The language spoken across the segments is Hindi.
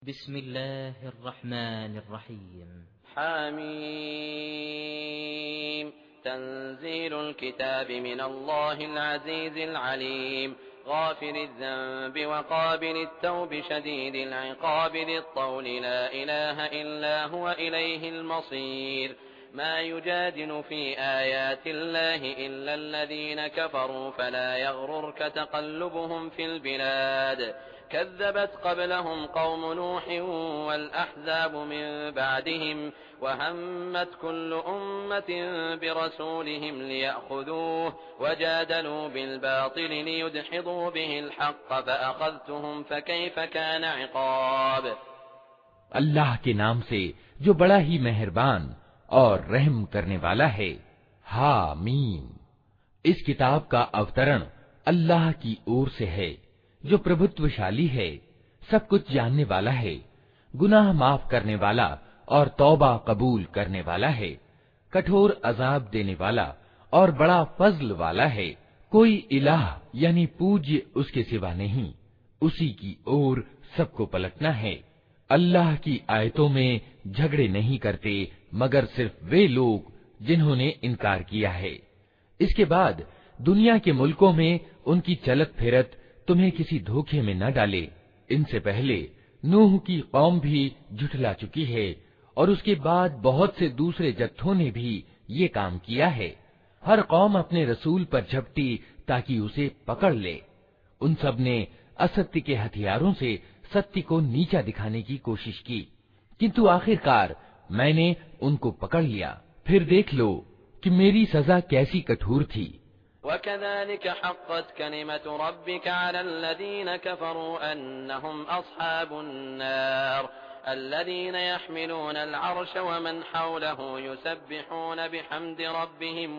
बिस्मिल्लाहिर्रहमानिर्रहीम। हामीम तंज़ीलुल किताबि मिनल्लाहिल अज़ीज़िल अलीम गाफ़िरिज़ ज़ंबि व क़ाबिलित तौबि शदीदिल इक़ाबि ज़ित्तौलि ला इलाहा इल्ला हुवा इलैहिल मसीर। मा युजादिलु फ़ी आयातिल्लाहि इल्लल्लज़ीन कफ़रू फ़ला यग़रुरक तक़ल्लुबुहुम फ़िल बिलाद। कज़्ज़बत क़ब्लहुम क़ौम नूह वल अहज़ाब मिन बअदिहिम वहम्मत कुल्लु उम्मतिन बिरसूलिहिम लियअख़ुज़ूह वजादलू बिलबातिल लियुदहिदू बिहिल हक़्क़ फ़अख़ज़्तुहुम फ़कैफ़ कान इक़ाब। अल्लाह के नाम से जो बड़ा ही मेहरबान और रहम करने वाला है। हामीम। इस किताब का अवतरण अल्लाह की ओर से है, जो प्रभुत्वशाली है, सब कुछ जानने वाला है, गुनाह माफ करने वाला और तौबा कबूल करने वाला है, कठोर अजाब देने वाला और बड़ा फज्ल वाला है। कोई इलाह यानी पूज्य उसके सिवा नहीं, उसी की ओर सबको पलटना है। अल्लाह की आयतों में झगड़े नहीं करते मगर सिर्फ वे लोग जिन्होंने इनकार किया है। इसके बाद दुनिया के मुल्कों में उनकी चलत फिरत तुम्हें किसी धोखे में न डाले। इनसे पहले नूह की कौम भी झुठला चुकी है और उसके बाद बहुत से दूसरे जत्थों ने भी ये काम किया है। हर कौम अपने रसूल पर झपटी ताकि उसे पकड़ ले। उन सब ने असत्य के हथियारों से सत्य को नीचा दिखाने की कोशिश की, किंतु आखिरकार मैंने उनको पकड़ लिया। फिर देख लो कि मेरी सजा कैसी कठोर थी। वकज़ालिक हक़्क़त कलिमतु रब्बिका अलल्लज़ीन कफ़रू अन्नहुम अस्हाबुन नार अल्लज़ीन यहमिलूनल अर्श वमन हौलहु युसब्बिहून बिहम्दि रब्बिहिम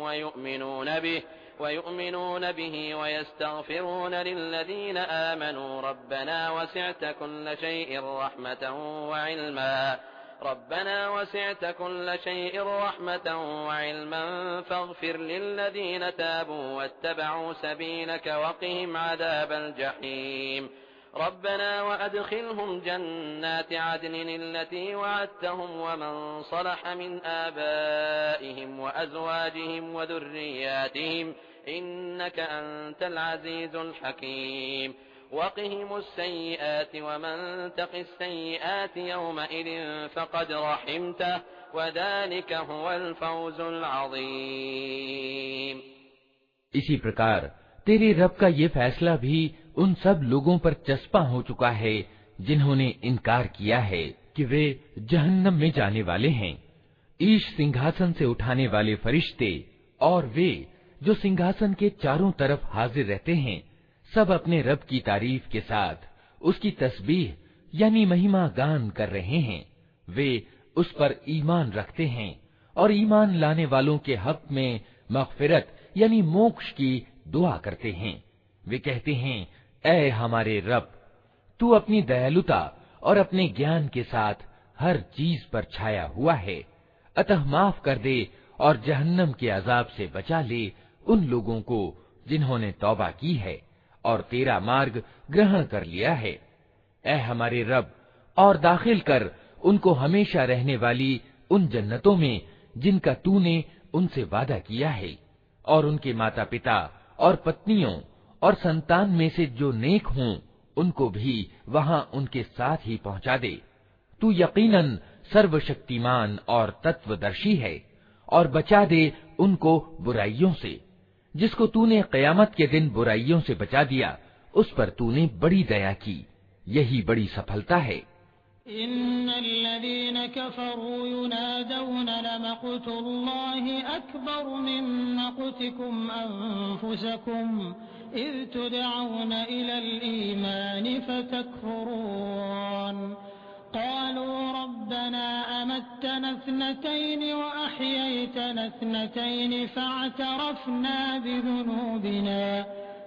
वयु'मिनून बिही वयस्तग़फिरून लिल्लज़ीन आमनू रब्बना वसि'त कुल्ल शैइन रहमतन वइल्मन फ़ाग़फ़िर लिल्लज़ीन ताबू वत्तबअू सबीलक वक़िहिम अज़ाबल जहीम। रब्बना वअदखिलहुम जन्नाति अदनिन अल्लती वअदतहुम वमन सलह मिन आबाइहिम वअज़वाजिहिम वज़ुर्रिय्यातिहिम इन्नक अंतल अज़ीज़ुल हकीम। वक़िहिमुस्सय्यिआति वमन तक़िस्सय्यिआति यौमइज़िन फ़क़द रहिमतहु वज़ालिक हुवल फ़ौज़ुल अज़ीम। इसी प्रकार तेरे रब का ये फैसला भी उन सब लोगों पर चस्पा हो चुका है जिन्होंने इनकार किया है कि वे जहन्नम में जाने वाले हैं। ईश सिंहासन से उठाने वाले फरिश्ते और वे जो सिंहासन के चारों तरफ हाजिर रहते हैं, सब अपने रब की तारीफ के साथ उसकी तस्बीह यानी महिमा गान कर रहे हैं। वे उस पर ईमान रखते हैं और ईमान लाने वालों के हक में मग़फ़िरत यानी मोक्ष की दुआ करते हैं। वे कहते हैं, ऐ हमारे रब, तू अपनी दयालुता और अपने ज्ञान के साथ हर चीज पर छाया हुआ है, अतः माफ कर दे और जहन्नम के अजाब से बचा ले उन लोगों को जिन्होंने तौबा की है और तेरा मार्ग ग्रहण कर लिया है। ऐ हमारे रब, और दाखिल कर उनको हमेशा रहने वाली उन जन्नतों में जिनका तूने उनसे वादा किया है, और उनके माता पिता और पत्नियों और संतान में से जो नेक हों उनको भी वहां उनके साथ ही पहुंचा दे। तू यकीनन सर्वशक्तिमान और तत्वदर्शी है, और बचा दे उनको बुराइयों से। जिसको तूने क़यामत के दिन बुराइयों से बचा दिया, उस पर तूने बड़ी दया की, यही बड़ी सफलता है। इन्नल्लज़ीन कफ़रू युनादौन लमक़्तुल्लाहि अकबर मिन मक़्तिकुम अन्फुसकुम इज़ तुदऔन इलल ईमान फतकफुरून क़ालू रब्बना अमत्तना इस्नतैन व अह्यैतना इस्नतैन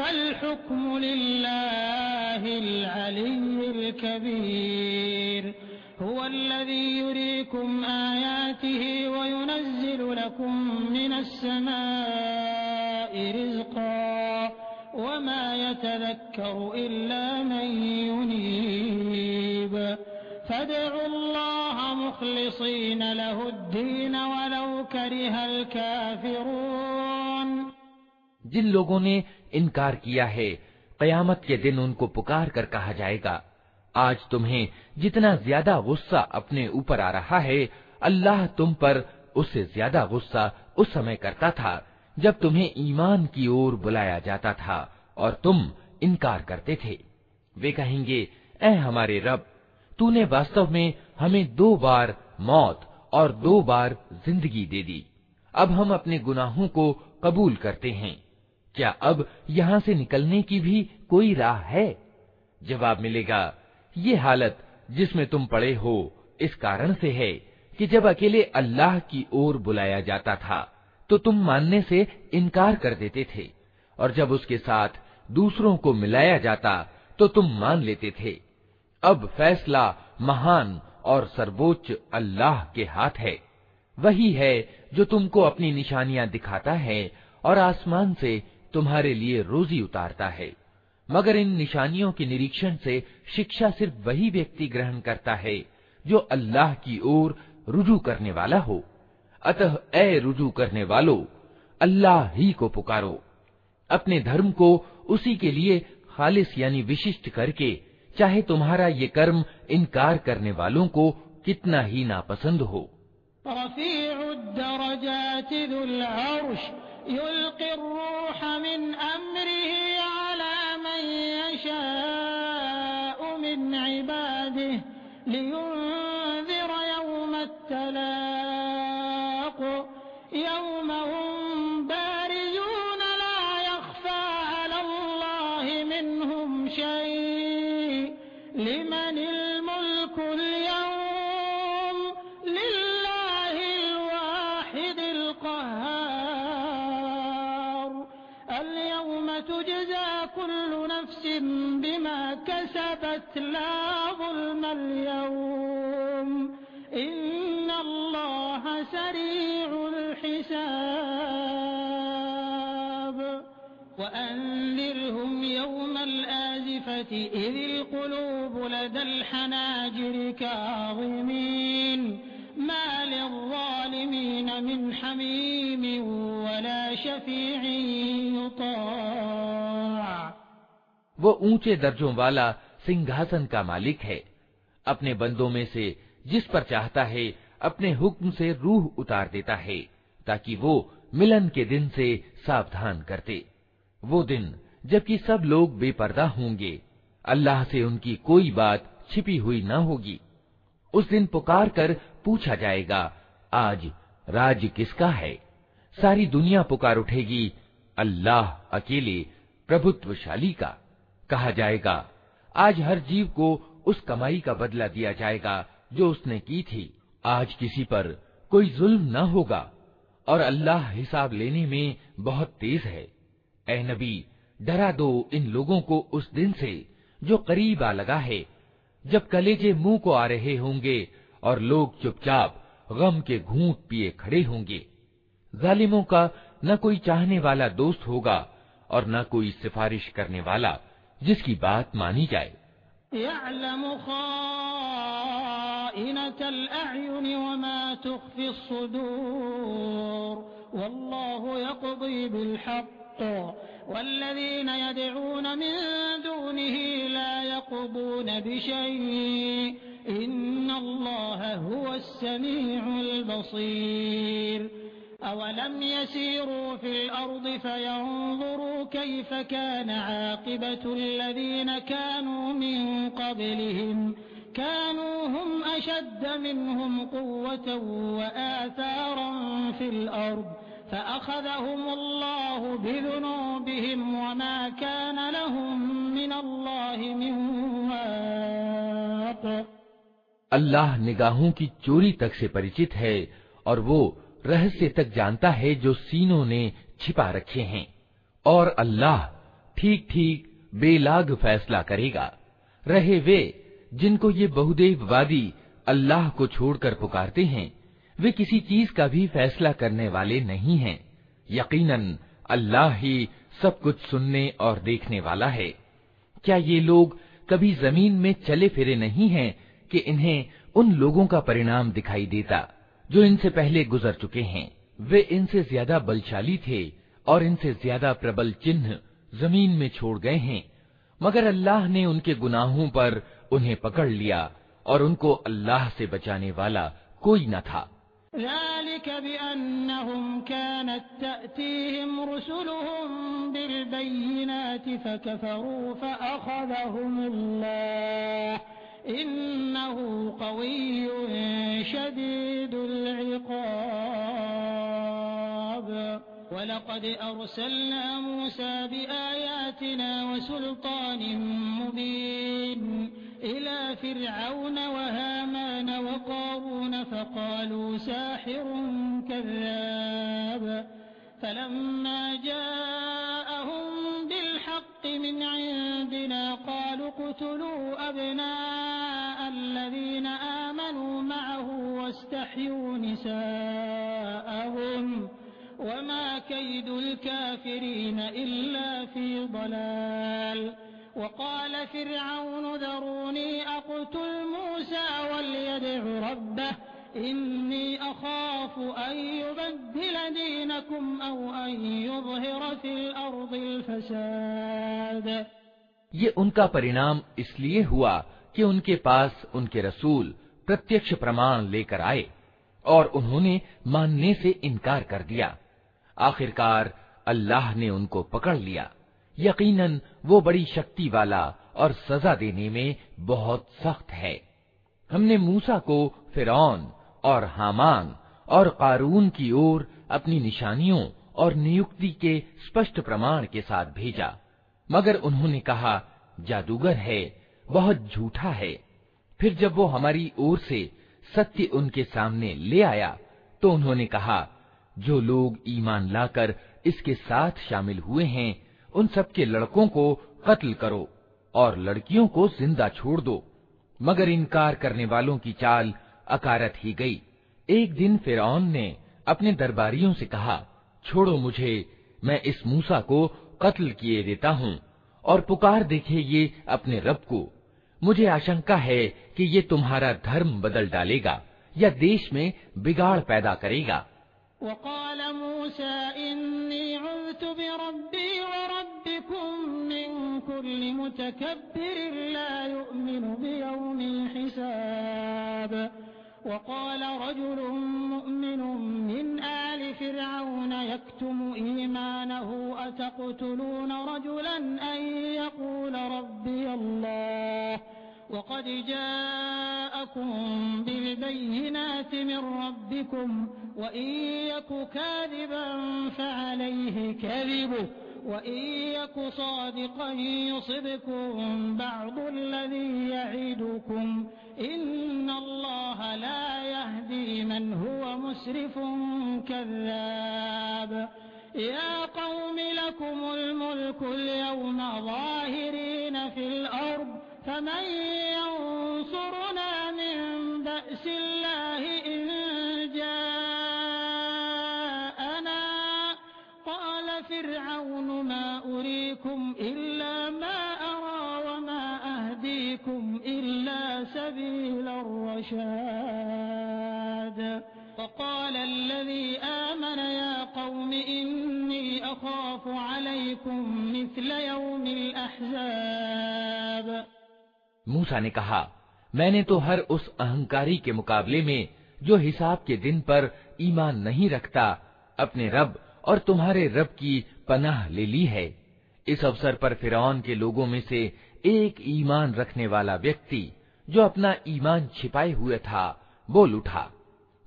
फल हुक्मु लिल्लाहिल अलिय्यिल कबीर हुवल्लज़ी युरीकुम आयातिही व युनज़्ज़िलु लकुम मिनस्समाइ रिज़्क़ा व मा यतज़क्करु इल्ला मन युनीब फदउल्लाह मुख़लिसीन लहुद्दीन वलौ करिहल काफ़िरून। जिन लोगों ने इनकार किया है, कयामत के दिन उनको पुकार कर कहा जाएगा, आज तुम्हें जितना ज्यादा गुस्सा अपने ऊपर आ रहा है, अल्लाह तुम पर उससे ज्यादा गुस्सा उस समय करता था जब तुम्हें ईमान की ओर बुलाया जाता था और तुम इनकार करते थे। वे कहेंगे, ऐ हमारे रब, तूने वास्तव में हमें 2 बार मौत और 2 बार जिंदगी दे दी। अब हम अपने गुनाहों को कबूल करते हैं। क्या अब यहाँ से निकलने की भी कोई राह है? जवाब मिलेगा, ये हालत जिसमें तुम पड़े हो इस कारण से है कि जब अकेले अल्लाह की ओर बुलाया जाता था तो तुम मानने से इनकार कर देते थे, और जब उसके साथ दूसरों को मिलाया जाता तो तुम मान लेते थे। अब फैसला महान और सर्वोच्च अल्लाह के हाथ है। वही है जो तुमको अपनी निशानियां दिखाता है और आसमान से तुम्हारे लिए रोजी उतारता है। मगर इन निशानियों के निरीक्षण से शिक्षा सिर्फ वही व्यक्ति ग्रहण करता है जो अल्लाह की ओर रुजू करने वाला हो। अतः ऐ रुजू करने वालो, अल्लाह ही को पुकारो, अपने धर्म को उसी के लिए खालिस यानी विशिष्ट करके, चाहे तुम्हारा ये कर्म इनकार करने वालों को कितना ही नापसंद हो। वअन्ज़िरहुम यौमल आज़िफ़ति इज़िल क़ुलूबु लदल हनाजिरि काज़िमीन मा लिज़्ज़ालिमीन मिन हमीमिन वला शफ़ीइन युताअ। वो ऊंचे दर्जों वाला सिंहासन का मालिक है। अपने बंदों में से जिस पर चाहता है अपने हुक्म से रूह उतार देता है ताकि वो मिलन के दिन से सावधान करते। वो दिन जबकि सब लोग बेपर्दा होंगे, अल्लाह से उनकी कोई बात छिपी हुई न होगी। उस दिन पुकार कर पूछा जाएगा, आज राज किसका है? सारी दुनिया पुकार उठेगी, अल्लाह अकेले प्रभुत्वशाली का। कहा जाएगा, आज हर जीव को उस कमाई का बदला दिया जाएगा जो उसने की थी। आज किसी पर कोई जुल्म न होगा और अल्लाह हिसाब लेने में बहुत तेज है। ऐ नबी, डरा दो इन लोगों को उस दिन से जो करीब आ लगा है, जब कलेजे मुंह को आ रहे होंगे और लोग चुपचाप गम के घूंट पिए खड़े होंगे। जालिमों का न कोई चाहने वाला दोस्त होगा और न कोई सिफारिश करने वाला जिसकी बात मानी जाए। यअलमु खाइनतल अयुन वमा तुख्फी सुदूर वल्लाहु यक़दी बिल हक़्क़ वल्लज़ीन यदऊन मिन दूनिही ला यक़दून बिशैइन इन्नल्लाह हुवस समीउल बसीर। अवलम यसीरू फिल अर्दि फयंज़ुरू कैफ़ कान आक़िबतुल्लज़ीन कानू मिन क़ब्लिहिम कानू हुम अशद्द मिनहुम क़ुव्वतन व आसारन फिल अर्द फ़अख़ज़हुमुल्लाहु बिज़ुनूबिहिम वमा कान लहुम मिनल्लाहि मिन वाक़। अल्लाह निगाहों की चोरी तक से परिचित है और वो रहस्य तक जानता है जो सीनों ने छिपा रखे हैं। और अल्लाह ठीक ठीक बेलाग फैसला करेगा। रहे वे जिनको ये बहुदेववादी अल्लाह को छोड़कर पुकारते हैं, वे किसी चीज का भी फैसला करने वाले नहीं हैं। यकीनन अल्लाह ही सब कुछ सुनने और देखने वाला है। क्या ये लोग कभी जमीन में चले फिरे नहीं हैं कि इन्हें उन लोगों का परिणाम दिखाई देता जो इनसे पहले गुजर चुके हैं? वे इनसे ज्यादा बलशाली थे और इनसे ज्यादा प्रबल चिन्ह जमीन में छोड़ गए हैं, मगर अल्लाह ने उनके गुनाहों पर उन्हें पकड़ लिया और उनको अल्लाह से बचाने वाला कोई न था। वलक़द अर्सलना मूसा बिआयातिना वसुल्तान मुबीन इला फिरऔन वहामान वक़ारून फ़क़ालू साहिरुन कज़्ज़ाब फलम्मा जाअहुम बिलहक़्क़ि मिन इंदिना क़ालू क़ुतलू अब्नाअल्लज़ीना आमनू मअहु वस्तहयू निसाअहुम वमा कैदुल काफिरीन इल्ला फी ज़लाल वक़ाल फ़िरऔन ज़रूनी अक़्तुल मूसा वलियदअ रब्बह इन्नी अख़ाफ़ु अन युबद्दिल दीनकुम औ अन युज़हिर फ़िल अर्ज़िल फ़साद। ये उनका परिणाम इसलिए हुआ कि उनके पास उनके रसूल प्रत्यक्ष प्रमाण लेकर आए और उन्होंने मानने से इनकार कर दिया। आखिरकार अल्लाह ने उनको पकड़ लिया। यकीनन वो बड़ी शक्ति वाला और सजा देने में बहुत सख्त है। हमने मूसा को फिरौन और हामान और कारून की ओर अपनी निशानियों और नियुक्ति के स्पष्ट प्रमाण के साथ भेजा, मगर उन्होंने कहा जादूगर है, बहुत झूठा है। फिर जब वो हमारी ओर से सत्य उनके सामने ले आया तो उन्होंने कहा, जो लोग ईमान लाकर इसके साथ शामिल हुए हैं उन सबके लड़कों को कत्ल करो और लड़कियों को जिंदा छोड़ दो। मगर इनकार करने वालों की चाल अकारत ही गई। एक दिन फिरौन ने अपने दरबारियों से कहा, छोड़ो मुझे, मैं इस मूसा को कत्ल किए देता हूँ और पुकार देखे ये अपने रब को। मुझे आशंका है कि ये तुम्हारा धर्म बदल डालेगा या देश में बिगाड़ पैदा करेगा। वक़ाल मूसा इन्नी उज़्तु बिरब्बी व रब्बिकुम मिन कुल्लि मुतकब्बिरिन ला युमिनु बियौमिल हिसाब। वक़ाल रजुलुन मुअ्मिनुन मिन आलि फिरऔन यक्तुमु ईमानहु अतक़्तुलून रजुलन अन यक़ूल रब्बी अल्लाह वक़द जाअकुम बिलबय्यिनाति मिन रब्बिकुम व इन यकु काज़िबन फ़अलैहि कज़िबुहु व इन यकु सादिक़न युसिबकुम बअदुल्लज़ी यዒदुकुम इन्नल्लाह ला यहदी मन हुवा मुस्रिफुन कज़्ज़ाब। या क़ौमि लकुमुल मुल्कुल यौमा ज़ाहिरीन फ़िल अर्ज़ फमन यंसुरुना मिन बअसिल्लाहि इन जाअना क़ाल फ़िरऔन मा उरीकुम इल्ला मा अरा व मा अहदीकुम इल्ला सबीलर रशाद। फ़क़ाल अल्लज़ी आमन या क़ौम इन्नी अख़ाफ़ु अलैकुम मिस्ल यौमिल अहज़ाब। मूसा ने कहा, मैंने तो हर उस अहंकारी के मुकाबले में जो हिसाब के दिन पर ईमान नहीं रखता अपने रब और तुम्हारे रब की पनाह ले ली है। इस अवसर पर फिरौन के लोगों में से एक ईमान रखने वाला व्यक्ति जो अपना ईमान छिपाए हुए था बोल उठा,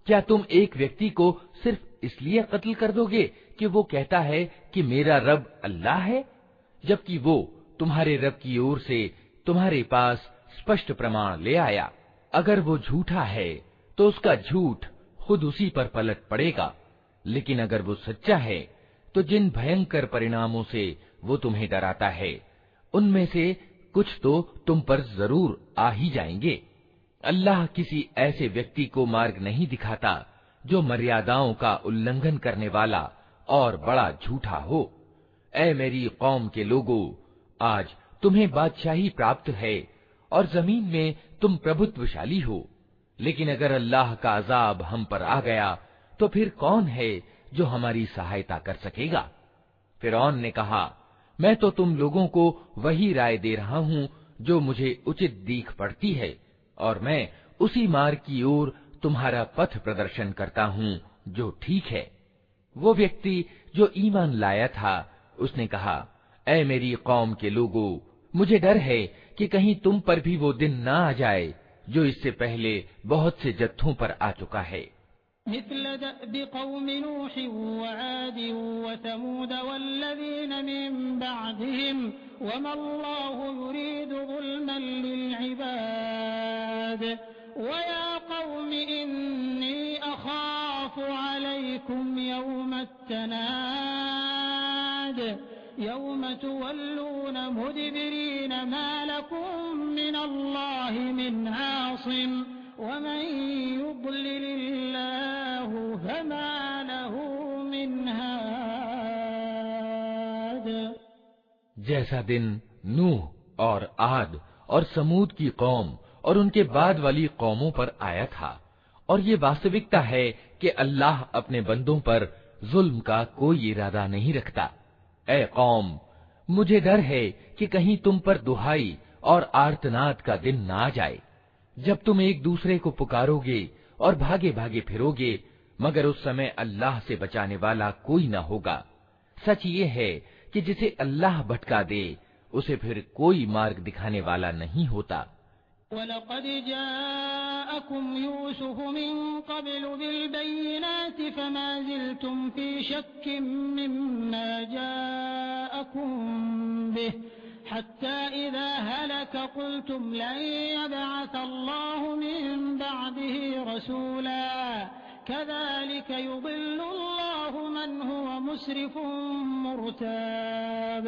क्या तुम एक व्यक्ति को सिर्फ इसलिए कत्ल कर दोगे कि वो कहता है कि मेरा रब अल्लाह है, जबकि वो तुम्हारे रब की ओर से तुम्हारे पास स्पष्ट प्रमाण ले आया। अगर वो झूठा है तो उसका झूठ खुद उसी पर पलट पड़ेगा, लेकिन अगर वो सच्चा है तो जिन भयंकर परिणामों से वो तुम्हें डराता है, उनमें से कुछ तो तुम पर जरूर आ ही जाएंगे। अल्लाह किसी ऐसे व्यक्ति को मार्ग नहीं दिखाता जो मर्यादाओं का उल्लंघन करने वाला और बड़ा झूठा हो। ऐ मेरी कौम के लोगों, आज तुम्हें बादशाही प्राप्त है और जमीन में तुम प्रभुत्वशाली हो, लेकिन अगर अल्लाह का अजाब हम पर आ गया तो फिर कौन है जो हमारी सहायता कर सकेगा। फिरौन ने कहा, मैं तो तुम लोगों को वही राय दे रहा हूँ जो मुझे उचित दीख पड़ती है, और मैं उसी मार्ग की ओर तुम्हारा पथ प्रदर्शन करता हूँ जो ठीक है। वो व्यक्ति जो ईमान लाया था, उसने कहा, ऐ मेरी कौम के लोगों, मुझे डर है कि कहीं तुम पर भी वो दिन ना आ जाए जो इससे पहले बहुत से जत्थों पर आ चुका है। मिस्ल दअबि कौमि नूह व आद व समूद वल्लज़ीन मिन बअदिहिम वमल्लाहु युरीदु ज़ुल्मन लिल इबाद व या कौमि इन्नी अखाफु अलैकुम यौमत तनाद यौम तुवल्लून मुदबिरीन मा लकुम मिनल्लाहि मिन आसिम वमन युद्लिलिल्लाहु फमा लहू मिन हाद। जैसा दिन नूह और आद और समूद की कौम और उनके बाद वाली कौमों पर आया था, और ये वास्तविकता है कि अल्लाह अपने बंदों पर जुल्म का कोई इरादा नहीं रखता। ऐ कौम, मुझे डर है कि कहीं तुम पर दुहाई और आर्तनाद का दिन ना आ जाए, जब तुम एक दूसरे को पुकारोगे और भागे भागे फिरोगे, मगर उस समय अल्लाह से बचाने वाला कोई न होगा। सच ये है कि जिसे अल्लाह भटका दे, उसे फिर कोई मार्ग दिखाने वाला नहीं होता। वलक़द जाअकुम यूसुफ मिन क़ब्लु बिलबय्यिनाति फमा ज़िलतुम फ़ी शक्किन मिम्मा जाअकुम बिहि हत्ता इज़ा हलक क़ुल्तुम लन यबअथ अल्लाहु मिन बअदिही रसूला कज़ालिक युज़िल्लु अल्लाहु मन हुव मुस्रिफुम मुर्ताब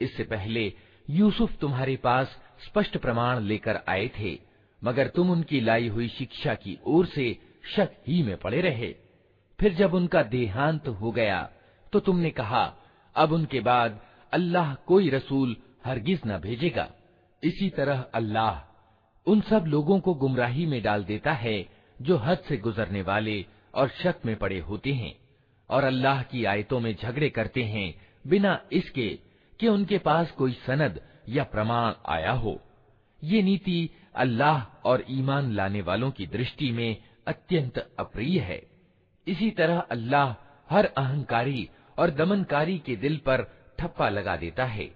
इससे पहले यूसुफ तुम्हारे पास स्पष्ट प्रमाण लेकर आए थे, मगर तुम उनकी लाई हुई शिक्षा की ओर से शक ही में पड़े रहे। फिर जब उनका देहांत हो गया तो तुमने कहा, अब उनके बाद अल्लाह कोई रसूल हरगिज न भेजेगा। इसी तरह अल्लाह उन सब लोगों को गुमराही में डाल देता है जो हद से गुजरने वाले और शक में पड़े होते हैं, और अल्लाह की आयतों में झगड़े करते हैं बिना इसके कि उनके पास कोई सनद या प्रमाण आया हो। ये नीति अल्लाह और ईमान लाने वालों की दृष्टि में अत्यंत अप्रिय है। इसी तरह अल्लाह हर अहंकारी और दमनकारी के दिल पर ठप्पा लगा देता है।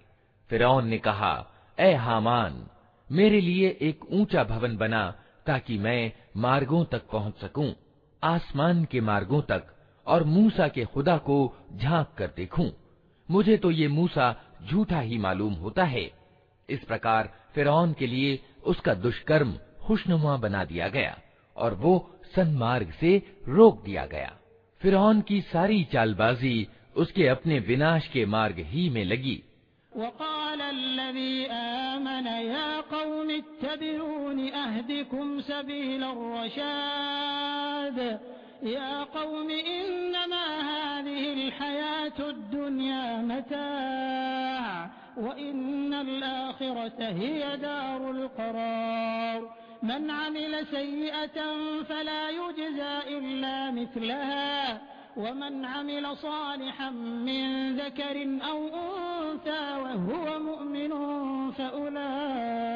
फिरौन ने कहा, ऐ हामान, मेरे लिए एक ऊंचा भवन बना ताकि मैं मार्गों तक पहुंच सकूं, आसमान के मार्गों तक, और मूसा के खुदा को झांक कर देखूं। मुझे तो ये मूसा झूठा ही मालूम होता है। इस प्रकार फिरौन के लिए उसका दुष्कर्म खुशनुमा बना दिया गया और वो सन्मार्ग से रोक दिया गया। फिरौन की सारी चालबाजी उसके अपने विनाश के मार्ग ही में लगी। वक़ाल अल्लज़ी आमन या क़ौम इत्तबिऊनी अहदिकुम सबीलर रशाद या क़ौम इन्नमा हाज़िहिल हयातुद दुन्या मता' व इन्नल आखिरत हिय दारुल क़रार मन अमिल सय्यअतन फला युज्ज़ा इल्ला मिस्लहा वमन अमिल सालिहन मिन ज़करिन औ उन्सा वहुव मुअमिनुन फउलाइका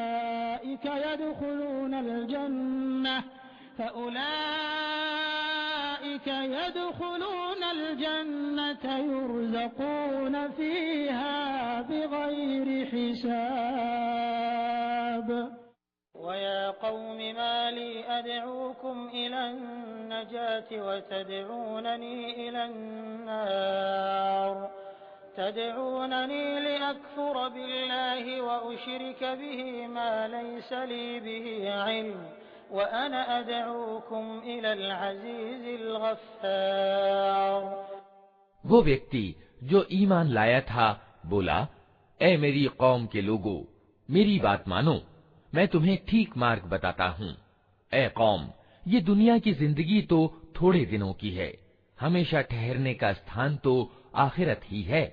यदखुलूनल जन्नत युरज़क़ून फ़ीहा बिग़ैरि हिसाब वया क़ौम मा ली अदऊकुम इलन नजाति वतदऊननी इलन नार तदऊननी लिअकफ़ुर बिल्लाहि व उश्रिक बिही मा लैस ली बिही इल्म वअना अदऊकुम इलल अज़ीज़िल गफ़्फ़ार। वो व्यक्ति जो ईमान लाया था बोला, ऐ मेरी कौम के लोगों, मेरी बात मानो, मैं तुम्हें ठीक मार्ग बताता हूँ। ऐ कौम, ये दुनिया की जिंदगी तो थोड़े दिनों की है, हमेशा ठहरने का स्थान तो आखिरत ही है।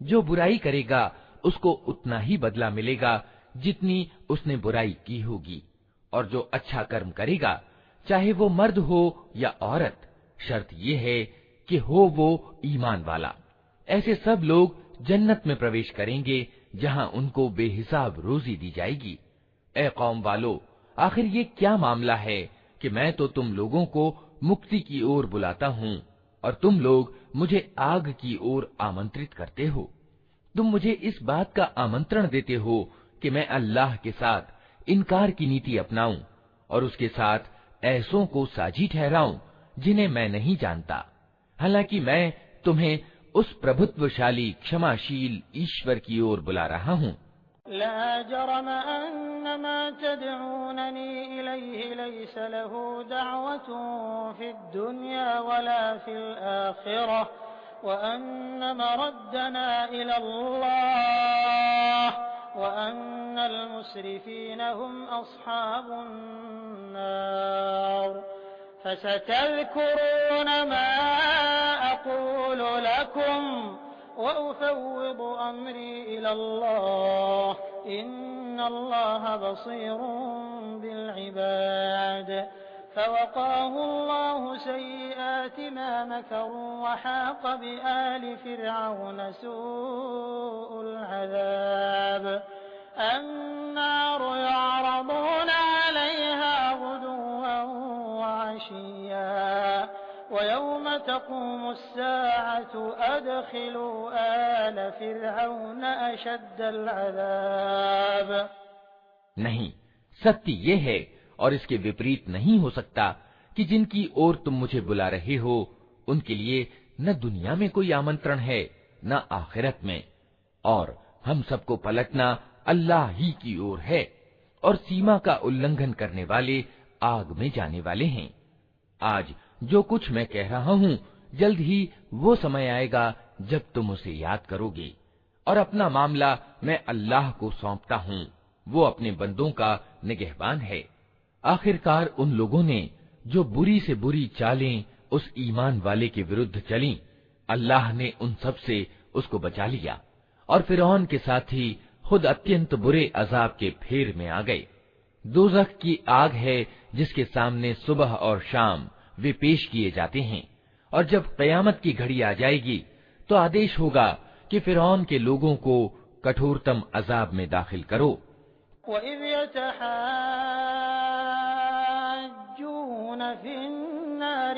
जो बुराई करेगा उसको उतना ही बदला मिलेगा जितनी उसने बुराई की होगी, और जो अच्छा कर्म करेगा चाहे वो मर्द हो या औरत, शर्त ये है कि हो वो ईमान वाला। ऐसे सब लोग जन्नत में प्रवेश करेंगे जहाँ उनको बेहिसाब रोजी दी जाएगी। ऐ कौम वालो, आखिर ये क्या मामला है कि मैं तो तुम लोगों को मुक्ति की ओर बुलाता हूँ और तुम लोग मुझे आग की ओर आमंत्रित करते हो। तुम मुझे इस बात का आमंत्रण देते हो कि मैं अल्लाह के साथ इनकार की नीति अपनाऊं और उसके साथ ऐसों को साझी ठहराऊं जिन्हें मैं नहीं जानता, हालांकि मैं तुम्हें उस प्रभुत्वशाली क्षमाशील ईश्वर की ओर बुला रहा हूँ। ला जरम अन्नमा तदऊननी इलैहि लैस लहू दअवतुन फिद दुनिया वला फिल आखिरह व अन्न मरद्दना इलल्लाह व अन्नल मुस्रिफीन हुम अस्हाबुन नार फसतज़कुरून मा अक़ूलु लकुम वउफ़व्विदु अम्री इलल्लाह इन्नल्लाह बसीरुन बिल-इबाद फवक़ाहु अल्लाहु सय्यिआति मा मकरू वहाक़ बिआल फ़िरऔन सूउल अज़ाब अन्नारु युअरदून अलैहा गुदुव्वन वअशिय्या वयौम तक़ूमु अस्साअतु अदख़िलू आल फ़िरऔन अशद्दल अज़ाब। नहीं, सत्य ये है और इसके विपरीत नहीं हो सकता कि जिनकी ओर तुम मुझे बुला रहे हो उनके लिए न दुनिया में कोई आमंत्रण है न आखिरत में, और हम सबको पलटना अल्लाह ही की ओर है, और सीमा का उल्लंघन करने वाले आग में जाने वाले हैं। आज जो कुछ मैं कह रहा हूँ, जल्द ही वो समय आएगा जब तुम उसे याद करोगे, और अपना मामला मैं अल्लाह को सौंपता हूँ, वो अपने बंदों का निगहबान है। आखिरकार उन लोगों ने जो बुरी से बुरी चालें उस ईमान वाले के विरुद्ध चलीं, अल्लाह ने उन सब से उसको बचा लिया, और फिरौन के साथी खुद अत्यंत बुरे अजाब के फेर में आ गए। दोज़ख की आग है जिसके सामने सुबह और शाम वे पेश किए जाते हैं, और जब क़यामत की घड़ी आ जाएगी तो आदेश होगा कि फिरौन के लोगों को कठोरतम अजाब में दाखिल करो। वइज़ यतहाज्जून फ़िन्नार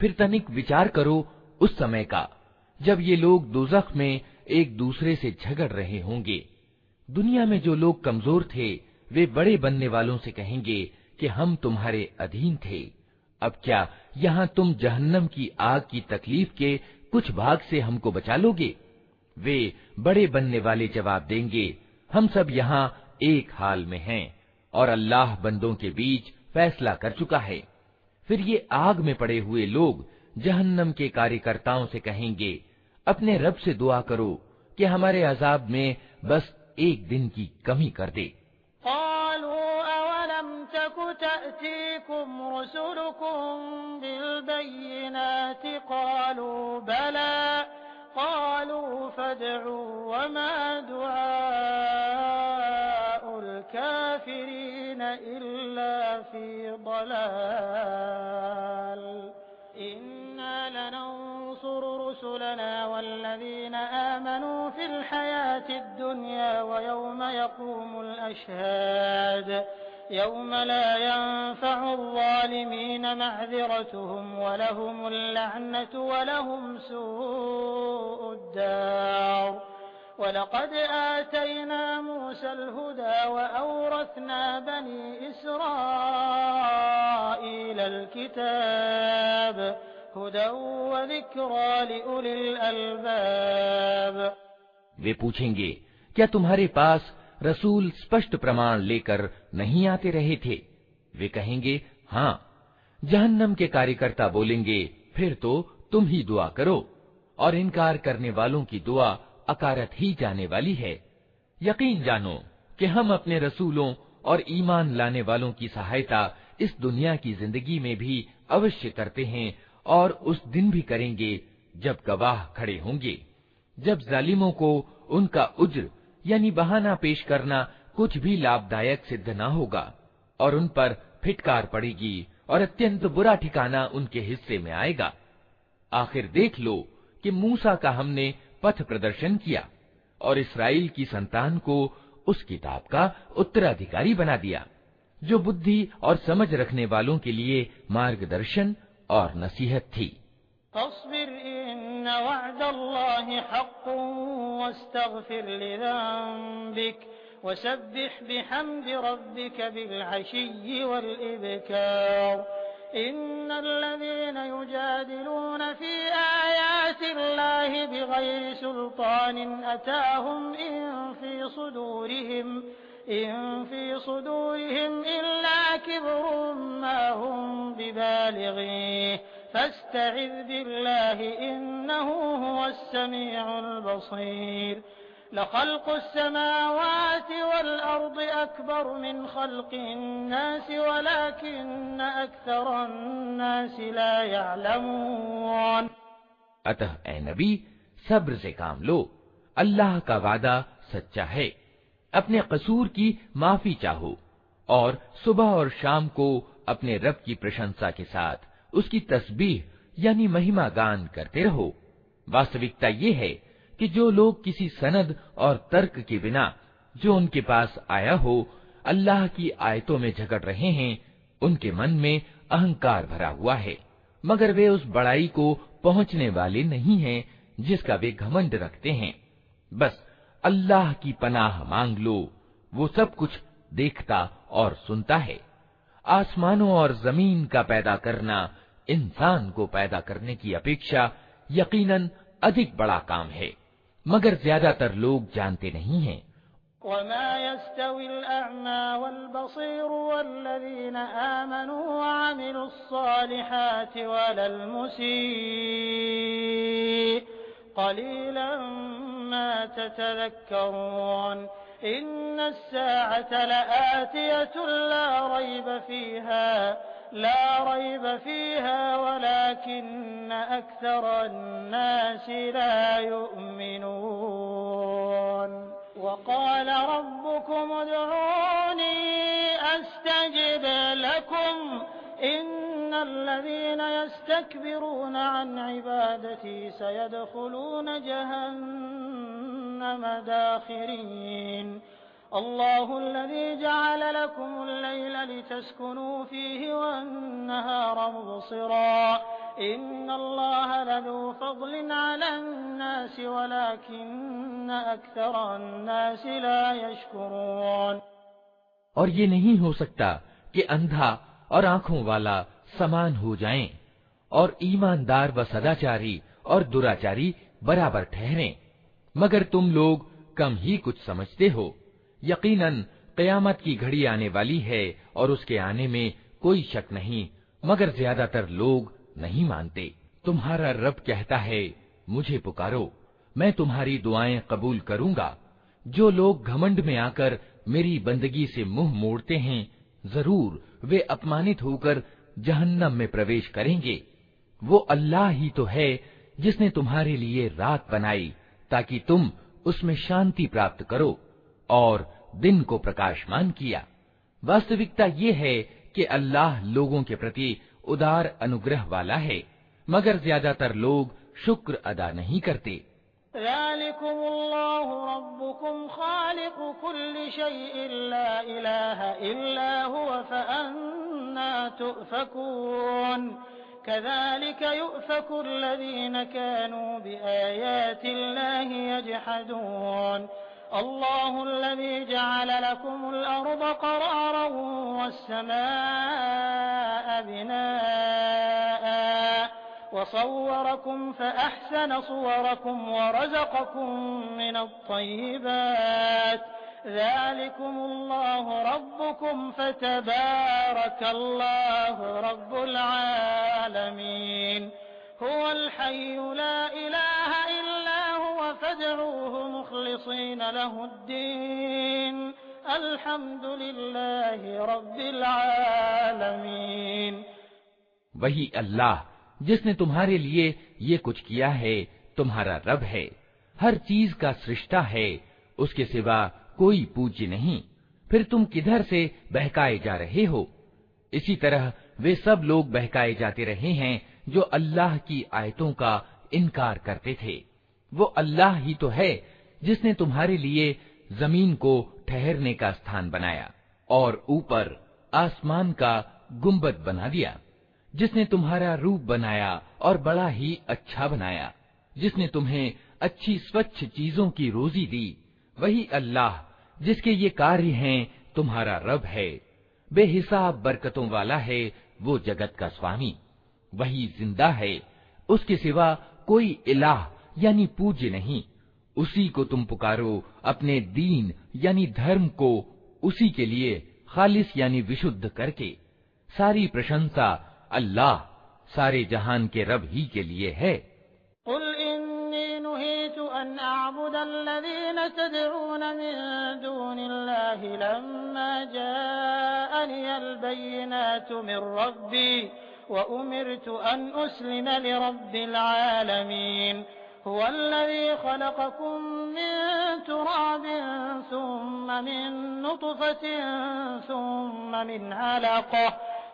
फिर तनिक विचार करो उस समय का जब ये लोग दोज़ख में एक दूसरे से झगड़ रहे होंगे। दुनिया में जो लोग कमजोर थे वे बड़े बनने वालों से कहेंगे कि हम तुम्हारे अधीन थे। अब क्या यहाँ तुम जहन्नम की आग की तकलीफ के कुछ भाग से हमको बचा लोगे? वे बड़े बनने वाले जवाब देंगे, हम सब यहाँ एक हाल में हैं और अल्लाह बंदों के बीच फैसला कर चुका है। फिर ये आग में पड़े हुए लोग जहन्नम के कार्यकर्ताओं से कहेंगे, अपने रब से दुआ करो कि हमारे अजाब में बस एक दिन की कमी कर दे। रुसुलना वल्लज़ीना आमनू फिल हयातिद दुनिया व यौम यक़ूमुल अशहाद यौम ला यंफ़उज़्ज़ालिमीन मअज़िरतुहुम व लहुमुल लअनतु व लहुम सूउद्दार वलक़द आतैना मूसल हुदा व औरथना बनी इसराईलल किताब वे पूछेंगे, क्या तुम्हारे पास रसूल स्पष्ट प्रमाण लेकर नहीं आते रहे थे? वे कहेंगे, हाँ। जहन्नम के कार्यकर्ता बोलेंगे, फिर तो तुम ही दुआ करो, और इनकार करने वालों की दुआ अकारत ही जाने वाली है। यकीन जानो कि हम अपने रसूलों और ईमान लाने वालों की सहायता इस दुनिया की जिंदगी में भी अवश्य करते हैं और उस दिन भी करेंगे जब गवाह खड़े होंगे, जब जालिमों को उनका उज्र यानी बहाना पेश करना कुछ भी लाभदायक सिद्ध न होगा और उन पर फिटकार पड़ेगी और अत्यंत बुरा ठिकाना उनके हिस्से में आएगा। आखिर देख लो कि मूसा का हमने पथ प्रदर्शन किया और इस्राएल की संतान को उस किताब का उत्तराधिकारी बना दिया, जो बुद्धि और समझ रखने वालों के लिए मार्गदर्शन और नसीहत थी। फस्बिर इन्न वअदल्लाहि हक़्क़ुन वस्तग़फिर लिज़ंबिक वसब्बिह बिहम्दि रब्बिक बिलअशिय्यि वल-इब्कार इन्नल्लज़ीना युजादिलून फी आयातिल्लाहि बिग़ैरि सुल्तानिन अताहुम इन फी सुदूरिहिम इल्ला किब्रुम मा हुम बिबालिग़ीह फस्तइज़ बिल्लाहि इन्नहु हुवस समीउल बसीर लख़ल्क़ुस समावाति वल अर्दि अकबर मिन ख़ल्क़िन नासि वलाकिन्न अक्सरन नासि ला यअलमून। अतः ए नबी, सब्र से काम लो, अल्लाह का वादा सच्चा है। अपने कसूर की माफी चाहो और सुबह और शाम को अपने रब की प्रशंसा के साथ उसकी तस्बीह यानी महिमा गान करते रहो। वास्तविकता ये है कि जो लोग किसी सनद और तर्क के बिना जो उनके पास आया हो अल्लाह की आयतों में झगड़ रहे हैं, उनके मन में अहंकार भरा हुआ है, मगर वे उस बड़ाई को पहुंचने वाले नहीं हैं जिसका वे घमंड रखते हैं। बस अल्लाह की पनाह मांग लो, वो सब कुछ देखता और सुनता है। आसमानों और जमीन का पैदा करना इंसान को पैदा करने की अपेक्षा यकीनन अधिक बड़ा काम है, मगर ज्यादातर लोग जानते नहीं हैं। वमा यस्तविल अअमा वल बसीर वल्लज़ीना आमनू व अमिलुस्सालिहाति वलल मुसीअ क़लीलन मा ततज़क्करून इन्नस्साअता लआतियतुन ला रैब फीहा वलाकिन्न अक्सरन्नासि ला युमिनून। वक़ाल रब्बुकुम उदऊनी अस्तजिब लकुम इन्नल्लज़ीना यस्तकबिरून अन इबादती सयदखुलून जहन्नम दाखिरीन। अल्लाहु अल्लज़ी जअल लकुमुल लैला लितस्कुनू फीहि वन्नहारा मुबसिरा इन्नल्लाह लज़ू फ़ज़लिन अलन्नास वलाकिन्न अक्सरन्नास ला यशकुरून। और ये नहीं हो सकता कि अंधा और आंखों वाला समान हो जाएं और ईमानदार व सदाचारी और दुराचारी बराबर ठहरें, मगर तुम लोग कम ही कुछ समझते हो। यकीनन क़यामत की घड़ी आने वाली है और उसके आने में कोई शक नहीं, मगर ज्यादातर लोग नहीं मानते। तुम्हारा रब कहता है, मुझे पुकारो, मैं तुम्हारी दुआएं कबूल करूंगा। जो लोग घमंड में आकर मेरी बंदगी से मुंह मोड़ते हैं, जरूर वे अपमानित होकर जहन्नम में प्रवेश करेंगे। वो अल्लाह ही तो है जिसने तुम्हारे लिए रात बनाई ताकि तुम उसमें शांति प्राप्त करो और दिन को प्रकाशमान किया। वास्तविकता ये है कि अल्लाह लोगों के प्रति उदार अनुग्रह वाला है, मगर ज्यादातर लोग शुक्र अदा नहीं करते। ज़ालिकुमुल्लाहु रब्बुकुम खालिक़ु कुल्लि शैइन ला इलाहा इल्ला हुवा फ़अन्ना तुफ़कून। कज़ालिक युफ़कु अल्लज़ीन कानू बिआयातिल्लाहि यजहदून। अल्लाहु अल्लज़ी जअल लकुमुल अर्द क़रारन वस्समाअ बिनाअ वसव्वरकुम फ़अहसन सुवरकुम वरज़क़कुम मिनत-तय्यिबात। ज़ालिकुमुल्लाहु रब्बुकुम फ़तबारकल्लाहु रब्बुल आलमीन। हुवल हय्यु ला इलाहा इल्ला हुवा फ़दऊहु मुख़लिसीन लहुद्दीन। अल्हम्दुलिल्लाहि रब्बिल आलमीन। वही अल्लाह जिसने तुम्हारे लिए ये कुछ किया है तुम्हारा रब है, हर चीज का सृष्टा है, उसके सिवा कोई पूज्य नहीं। फिर तुम किधर से बहकाए जा रहे हो? इसी तरह वे सब लोग बहकाए जाते रहे हैं जो अल्लाह की आयतों का इनकार करते थे। वो अल्लाह ही तो है जिसने तुम्हारे लिए जमीन को ठहरने का स्थान बनाया और ऊपर आसमान का गुंबद बना दिया, जिसने तुम्हारा रूप बनाया और बड़ा ही अच्छा बनाया, जिसने तुम्हें अच्छी स्वच्छ चीजों की रोजी दी। वही अल्लाह जिसके ये कार्य हैं तुम्हारा रब है, बेहिसाब बरकतों वाला है वो जगत का स्वामी। वही जिंदा है, उसके सिवा कोई इलाह यानी पूज्य नहीं। उसी को तुम पुकारो अपने दीन यानी धर्म को उसी के लिए खालिस यानी विशुद्ध करके। सारी प्रशंसा अल्लाह सारे जहान के रब ही के लिए है। कुल इन्नी नुहीतु अन अअबुदल्लज़ीन तदऊन मिन दूनिल्लाहि लम्मा जाअनियल बय्यिनातु मिन रब्बी व उमिरतु अन उस्लिम लिरब्बिल आलमीन। हुवल्लज़ी खलक़कुम मिन तुराबिन सुम्मा मिन नुत्फ़तिन सुम्मा मिन अलक़ह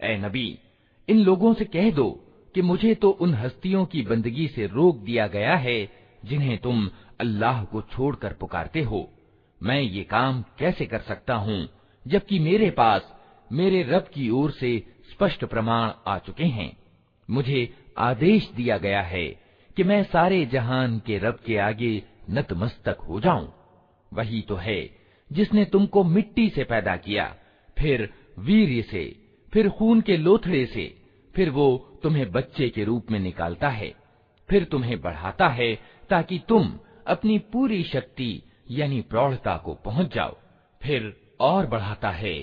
ऐ नबी, इन लोगों से कह दो कि मुझे तो उन हस्तियों की बंदगी से रोक दिया गया है जिन्हें तुम अल्लाह को छोड़कर पुकारते हो। मैं ये काम कैसे कर सकता हूँ जबकि मेरे पास मेरे रब की ओर से स्पष्ट प्रमाण आ चुके हैं। मुझे आदेश दिया गया है कि मैं सारे जहान के रब के आगे नतमस्तक हो जाऊं। वही तो है जिसने तुमको मिट्टी से पैदा किया, फिर वीर्य से, फिर खून के लोथड़े से, फिर वो तुम्हें बच्चे के रूप में निकालता है, फिर तुम्हें बढ़ाता है ताकि तुम अपनी पूरी शक्ति यानी प्रौढ़ता को पहुंच जाओ, फिर और बढ़ाता है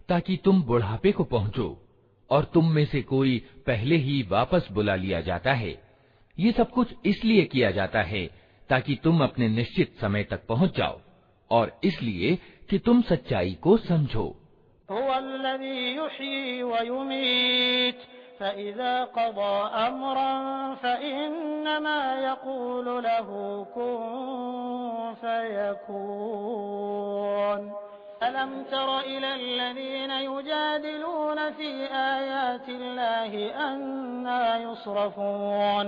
ताकि तुम बुढ़ापे को पहुंचो, और तुम में से कोई पहले ही वापस बुला लिया जाता है। ये सब कुछ इसलिए किया जाता है ताकि तुम अपने निश्चित समय तक पहुंच जाओ और इसलिए कि तुम सच्चाई को समझो। हुवल्लज़ी युह्यी व युमीत फ़इज़ा क़ज़ा अम्रन फ़इन्नमा यक़ूलु लहू कुन फ़यकून। अलम तर इलल्लज़ीन युजादिलून फी आयातिल्लाहि अन्ना युस्रफून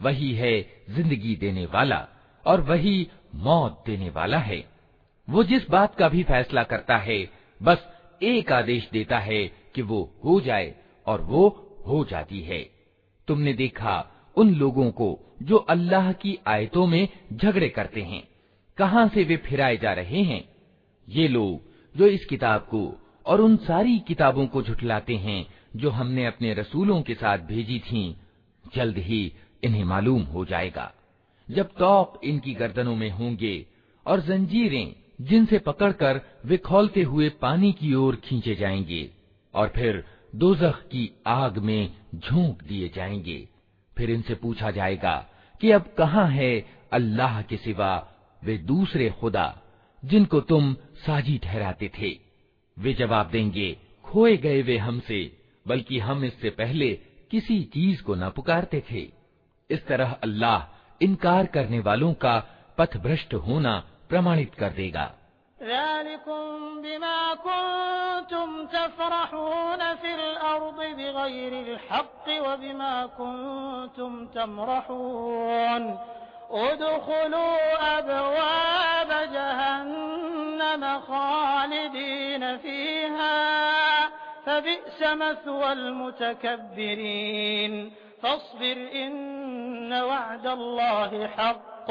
वही है जिंदगी देने वाला और वही मौत देने वाला है। वो जिस बात का भी फैसला करता है बस एक आदेश देता है कि वो हो जाए और वो हो जाती है। तुमने देखा उन लोगों को जो अल्लाह की आयतों में झगड़े करते हैं, कहां से वे फिराए जा रहे हैं। ये लोग जो इस किताब को और उन सारी किताबों को झुठलाते हैं जो हमने अपने रसूलों के साथ भेजी थीं, जल्द ही इन्हें मालूम हो जाएगा जब तौक इनकी गर्दनों में होंगे और जंजीरें जिनसे पकड़कर वे खौलते हुए पानी की ओर खींचे जाएंगे और फिर दोज़ख की आग में झोंक दिए जाएंगे। फिर इनसे पूछा जाएगा कि अब कहाँ है अल्लाह के सिवा वे दूसरे खुदा जिनको तुम साजी ठहराते थे। वे जवाब देंगे, खोए गए वे हमसे, बल्कि हम इससे पहले किसी चीज को न पुकारते थे। इस तरह अल्लाह इनकार करने वालों का पथभ्रष्ट होना प्रमाणित कर देगा। ज़ालिकुम बिमा कुन्तुम तफ़रहून फ़िल अर्ज़ि बिग़ैरिल हक़्क़ि व बिमा कुन्तुम तमरहून उदख़ुलू अबवाब जहन्नम ख़ालिदीन फ़ीहा फ़बिअस मथवल मुतकब्बिरीन फ़स्बिर इन्न वअदल्लाहि हक़्क़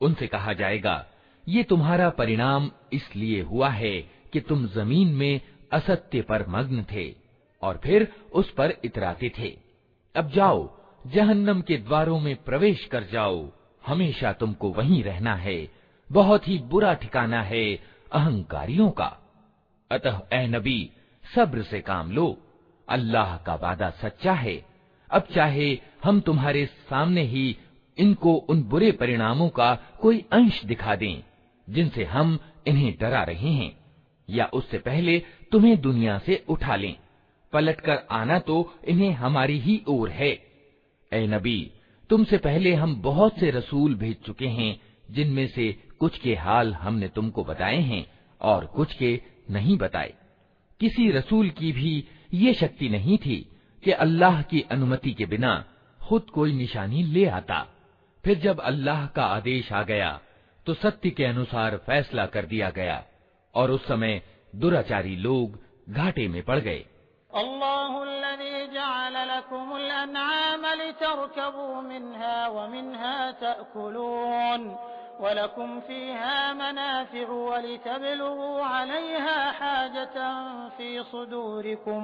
उनसे कहा जाएगा, ये तुम्हारा परिणाम इसलिए हुआ है कि तुम जमीन में असत्य पर मग्न थे और फिर उस पर इतराते थे। अब जाओ, जहन्नम के द्वारों में प्रवेश कर जाओ, हमेशा तुमको वहीं रहना है। बहुत ही बुरा ठिकाना है अहंकारियों का। अतः ए नबी, सब्र से काम लो, अल्लाह का वादा सच्चा है। अब चाहे हम तुम्हारे सामने ही इनको उन बुरे परिणामों का कोई अंश दिखा दें जिनसे हम इन्हें डरा रहे हैं, या उससे पहले तुम्हें दुनिया से उठा लें, पलटकर आना तो इन्हें हमारी ही ओर है। ए नबी, तुमसे पहले हम बहुत से रसूल भेज चुके हैं, जिनमें से कुछ के हाल हमने तुमको बताए हैं और कुछ के नहीं बताए। किसी रसूल की भी ये शक्ति नहीं थी कि अल्लाह की अनुमति के बिना खुद कोई निशानी ले आता। फिर जब अल्लाह का आदेश आ गया तो सत्य के अनुसार फैसला कर दिया गया और उस समय दुराचारी लोग घाटे में पड़ गए। अल्लाहुल्लज़ी जअल लकुमुल अनआम लितरकबू मिन्हा व मिन्हा तअकुलून वलकुम फीहा मनाफ़िउ वलितब्लुगू अलैहा हाजतन फी सुदूरिकुम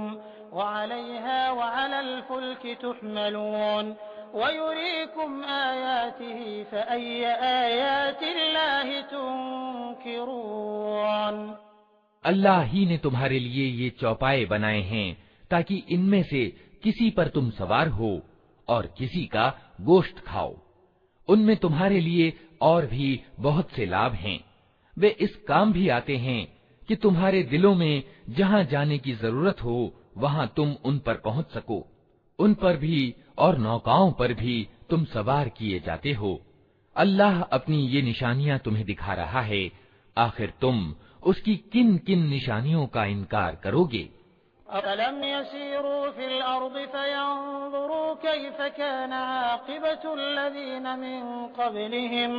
वअलैहा वअलल फुल्कि तुहमलून वयुरीकुम आयातिही फ़अय्य आयातिल्लाहि तुनकिरून। अल्लाह ही ने तुम्हारे लिए ये चौपाए बनाए हैं ताकि इनमें से किसी पर तुम सवार हो और किसी का गोश्त खाओ। उनमें तुम्हारे लिए और भी बहुत से लाभ हैं। वे इस काम भी आते हैं कि तुम्हारे दिलों में जहाँ जाने की जरूरत हो वहाँ तुम उन पर पहुँच सको। उन पर भी और नौकाओं पर भी तुम सवार किए जाते हो। अल्लाह अपनी ये निशानियां तुम्हें दिखा रहा है, आखिर तुम उसकी किन किन निशानियों का इनकार करोगे? अफलम यसीरू फिल अर्द फयंजुरू कैफ कान आक़िबतुल्लज़ीन मिन क़ब्लिहिम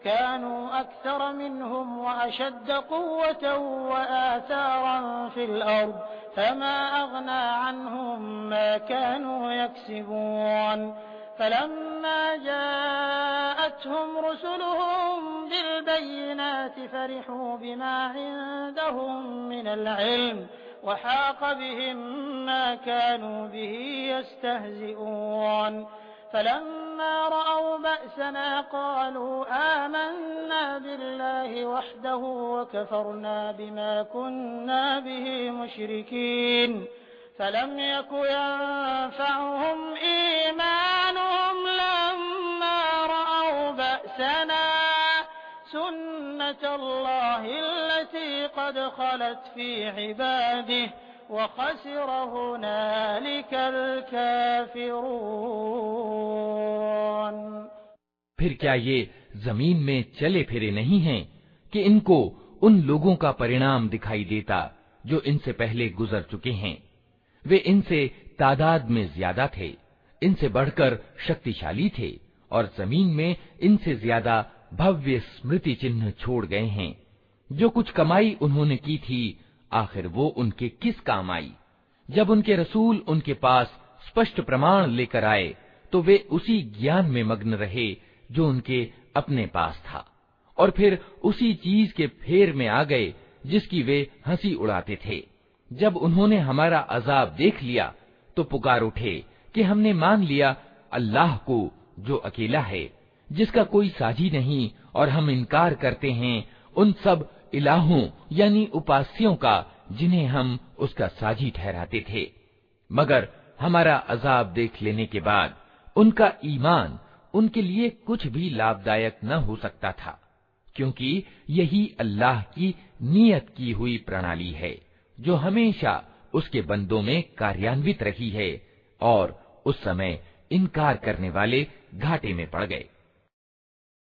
कानू अक्सर मिनहुम व अशद्द क़ुव्वतन व आसारन फिल अर्द फमा अग़ना अन्हुम मा कानू यक्सिबून फलम्मा जाअतहुम रुसुलुहुम बिलबय्यिनाति फरिहू बिमा इंदहुम मिनल इल्म वहाक़ बिहिम मा कानू बिही यस्तहज़िऊन फलम्मा रअव बअसना क़ालू आमन्ना बिल्लाहि वहदहु वकफ़रना बिमा कुन्ना बिही मुश्रिकीन फलम यकु यंफ़अहुम ईमानुहुम लम्मा रअव बअसना सुन्नतल्लाहि अल्लती क़द ख़लत फ़ी इबादिहि वख़सिर हुनालिकल काफ़िरून। फिर क्या ये जमीन में चले फिरे नहीं हैं कि इनको उन लोगों का परिणाम दिखाई देता जो इनसे पहले गुजर चुके हैं? वे इनसे तादाद में ज्यादा थे, इनसे बढ़कर शक्तिशाली थे और जमीन में इनसे ज्यादा भव्य स्मृति चिन्ह छोड़ गए हैं। जो कुछ कमाई उन्होंने की थी, आखिर वो उनके किस काम आई? जब उनके रसूल उनके पास स्पष्ट प्रमाण लेकर आए तो वे उसी ज्ञान में मग्न रहे जो उनके अपने पास था, और फिर उसी चीज के फेर में आ गए जिसकी वे हंसी उड़ाते थे। जब उन्होंने हमारा अजाब देख लिया तो पुकार उठे कि हमने मान लिया अल्लाह को जो अकेला है, जिसका कोई साझी नहीं, और हम इनकार करते हैं उन सब इलाहों यानी उपास्यों का जिन्हें हम उसका साझी ठहराते थे। मगर हमारा अजाब देख लेने के बाद उनका ईमान उनके लिए कुछ भी लाभदायक न हो सकता था, क्योंकि यही अल्लाह की नियत की हुई प्रणाली है जो हमेशा उसके बंदों में कार्यान्वित रही है, और उस समय इनकार करने वाले घाटे में पड़ गए।